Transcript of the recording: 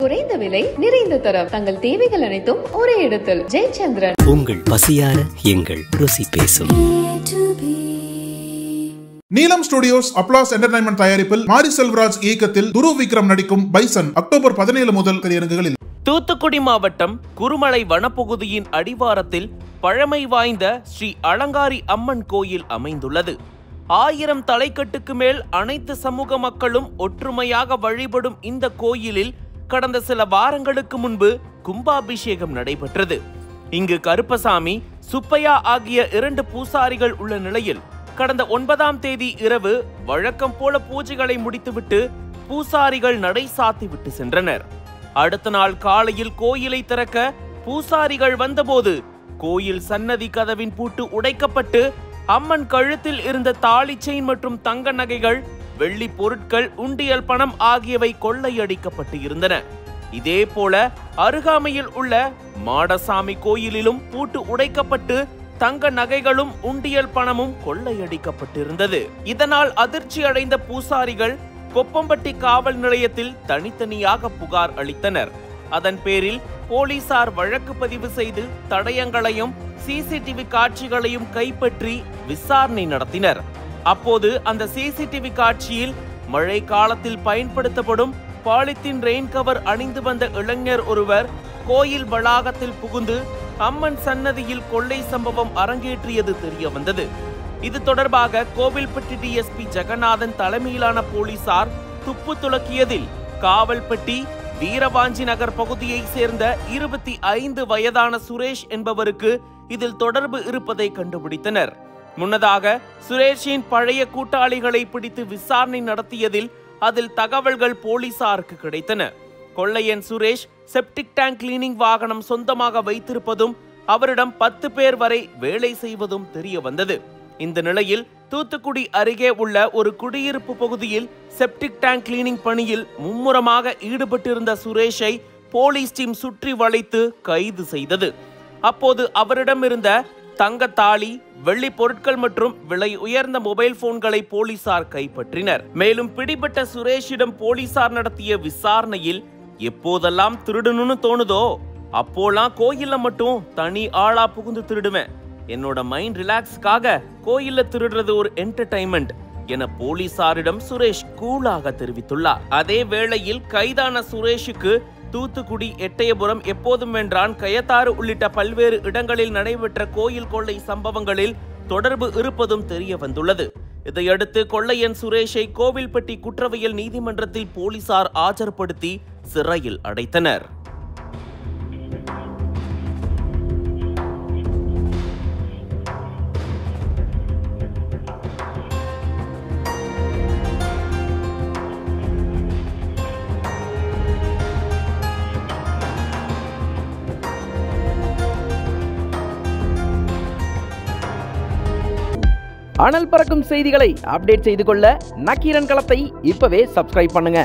குறைந்த விலை நிறைந்த தரம் தங்கள் தேவைகள் அனைத்தும் ஒரே இடத்தில். ஜெயச்சந்திரன். உங்கள் பசியார எங்கள் ருசி பேசும். நீலம் ஸ்டுடியோஸ் அப்ளாஸ் என்டர்டைன்மெண்ட் தயாரிப்பில் மாரி செல்வராஜ் இயக்கத்தில் துருவ் விக்ரம் நடிக்கும் பைசன் அக்டோபர் 17 முதல் திரையரங்குகளில். தூத்துக்குடி மாவட்டம் குருமலை வனப்பகுதியின் அடிவாரத்தில் பழமை வாய்ந்த ஸ்ரீ அலங்காரி அம்மன் கோயில் அமைந்துள்ளது. 1000 தலைக்கட்டுக்கு மேல் அனைத்து சமூக மக்களும் ஒற்றுமையாக வழிபடும் இந்த கோயிலில் கடந்த சில வாரங்களுக்கு முன்பு கும்பாபிஷேகம் நடைபெற்றது. இங்கு கருப்பசாமி, சுப்பையா ஆகிய 2 பூசாரிகள் உள்ள நிலையில் கடந்த 9ஆம் தேதி இரவு வழக்கம் போல பூஜைகளை முடித்துவிட்டு பூசாரிகள் நடை சாத்திவிட்டு சென்றனர். அடுத்த நாள் காலையில் கோயிலை திறக்க பூசாரிகள் வந்தபோது கோயில் சன்னதி கதவின் பூட்டு உடைக்கப்பட்டு அம்மன் கழுத்தில் இருந்த தாலி செயின் மற்றும் தங்க நகைகள், வெள்ளி பொருட்கள், உண்டியல் பணம் ஆகியவை கொள்ளையடிக்கப்பட்டு இருந்தன. இதே போல அருகாமையில் உள்ள மாடசாமி கோயிலிலும் பூட்டு உடைக்கப்பட்டு தங்க நகைகளும் உண்டியல் பணமும் கொள்ளையடிக்கப்பட்டிருந்தது. இதனால் அதிர்ச்சி அடைந்த பூசாரிகள் கொப்பம்பட்டி காவல் நிலையத்தில் தனித்தனியாக புகார் அளித்தனர். அதன் பேரில் போலீசார் வழக்கு பதிவு செய்து தடயங்களையும் சிசிடிவி காட்சிகளையும் கைப்பற்றி விசாரணை நடத்தினர். அப்போது அந்த சிசிடிவி காட்சியில் மழை காலத்தில் பயன்படுத்தப்படும் பாலித்தீன் ரெயின் கவர் அணிந்து வந்த இளைஞர் ஒருவர் கோயில் வளாகத்தில் புகுந்து அம்மன் சன்னதியில் கொள்ளை சம்பவம் அரங்கேற்றியது தெரிய வந்தது. இது தொடர்பாக கோவில்பட்டி டிஎஸ்பி ஜெகநாதன் தலைமையிலான போலீசார் துப்பு துலக்கியதில் காவல்பட்டி வீரவாஞ்சி நகர் பகுதியை சேர்ந்த 25 வயதான சுரேஷ் என்பவருக்கு இதில் தொடர்பு இருப்பதை கண்டுபிடித்தனர். முன்னதாக சுரேஷின் பழைய கூட்டாளிகளை பிடித்து விசாரணை நடத்தியதில் அதில் தகவல்கள் போலீசாருக்கு கிடைத்தன. கொள்ளையன் சுரேஷ் செப்டிக் டேங்க் கிளீனிங் வாகனம் சொந்தமாக வைத்திருப்பதும் அவரிடம் 10 பேர் வரை வேலை செய்வதும் தெரிய வந்தது. இந்த நிலையில் தூத்துக்குடி அருகே உள்ள ஒரு குடியிருப்பு பகுதியில் செப்டிக் டேங்க் கிளீனிங் பணியில் மும்முரமாக ஈடுபட்டிருந்த சுரேஷை போலீஸ் டீம் சுற்றி வளைத்து கைது செய்தது. அப்போது அவரிடமிருந்த தங்க தாலி, வெள்ளி பொருட்கள் மற்றும் விலை உயர்ந்த மொபைல் போன்களை போலீசார் கைப்பற்றினர். மேலும் பிடிபட்ட சுரேஷிடம் போலீசார் நடத்திய விசாரணையில் எப்போதெல்லாம் திருடணும்னு தோணுதோ அப்போலாம் கோயில்ல மட்டும் தனி ஆளா புகுந்து திருடுவேன். என்னோட மைண்ட் ரிலாக்ஸ்க்காக கோயில்ல திருடுறது ஒரு என்டர்டைன்மெண்ட் என போலீசாரிடம் சுரேஷ் கூலாக தெரிவித்துள்ளார். அதே வேளையில் கைதான சுரேஷுக்கு தூத்துக்குடி, எட்டயபுரம், எப்போதும் வென்றான், கயத்தாறு உள்ளிட்ட பல்வேறு இடங்களில் நடைபெற்ற கோயில் கொள்ளை சம்பவங்களில் தொடர்பு இருப்பதும் தெரிய வந்துள்ளது. இதையடுத்து கொள்ளையன் சுரேஷை கோவில்பட்டி குற்றவியல் நீதிமன்றத்தில் போலீசார் ஆஜர்படுத்தி சிறையில் அடைத்தனர். அனல் பறக்கும் செய்திகளை அப்டேட் செய்து கொள்ள நக்கீரன் களத்தை இப்பவே சப்ஸ்கிரைப் பண்ணுங்க.